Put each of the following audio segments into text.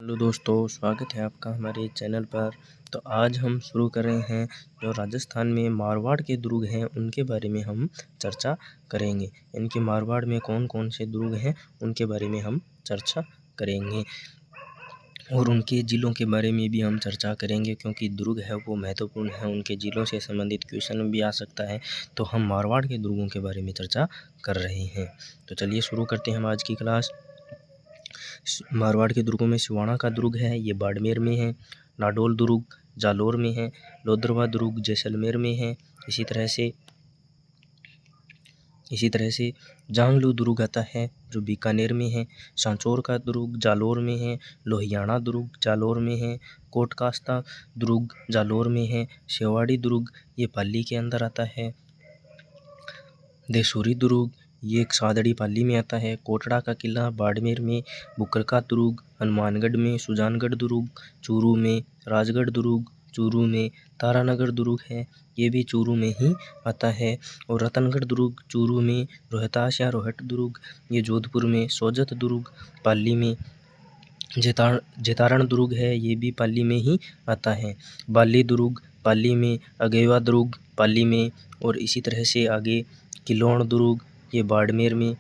Hello दोस्तों, स्वागत है आपका हमारे चैनल पर। तो आज हम शुरू कर रहे हैं जो राजस्थान में मारवाड़ के दुर्ग हैं उनके बारे में हम चर्चा करेंगे। इनके मारवाड़ में कौन कौन से दुर्ग हैं उनके बारे में हम चर्चा करेंगे और उनके ज़िलों के बारे में भी हम चर्चा करेंगे, क्योंकि दुर्ग है वो महत्वपूर्ण है। उनके ज़िलों से संबंधित क्वेश्चन भी आ सकता है, तो हम मारवाड़ के दुर्गों के बारे में चर्चा कर रहे हैं। तो चलिए शुरू करते हैं हम आज की क्लास। मारवाड़ के दुर्गों में सिवाना का दुर्ग है, ये बाड़मेर में है। नाडोल दुर्ग जालोर में है। लोद्रवा दुर्ग जैसलमेर में है। इसी तरह से जांगलू दुर्ग आता है जो बीकानेर में है। सांचौर का दुर्ग जालोर में है। लोहियाना दुर्ग जालोर में है। कोटकास्ता दुर्ग जालोर में है। शेवाड़ी दुर्ग ये पाली के अंदर आता है। देसूरी दुर्ग ये एक सादड़ी पाली में आता है। कोटड़ा का किला बाड़मेर में। बुकर का दुर्ग हनुमानगढ़ में। सुजानगढ़ दुर्ग चूरू में। राजगढ़ दुर्ग चूरू में। तारानगर दुर्ग है ये भी चूरू में ही आता है। और रतनगढ़ दुर्ग चूरू में। रोहतास या रोहट दुर्ग ये जोधपुर में। सोजत दुर्ग पाली में। जेतारण दुर्ग है ये भी पाली में ही आता है। बाली दुर्ग पाली में। अगेवा दुर्ग पाली में। और इसी तरह से आगे किलोण दुर्ग ये बाड़मेर में।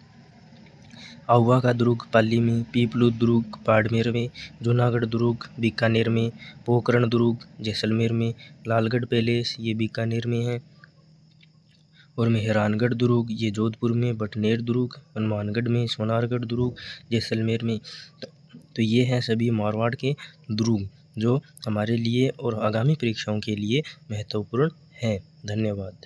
आहुआ का दुर्ग पाली में। पीपलू दुर्ग बाड़मेर में। जूनागढ़ दुर्ग बीकानेर में। पोखरण दुर्ग जैसलमेर में। लालगढ़ पैलेस ये बीकानेर में है। और मेहरानगढ़ दुर्ग ये जोधपुर में। बटनेर दुर्ग हनुमानगढ़ में। सोनारगढ़ दुर्ग जैसलमेर में। तो ये हैं सभी मारवाड़ के दुर्ग जो हमारे लिए और आगामी परीक्षाओं के लिए महत्वपूर्ण हैं। धन्यवाद।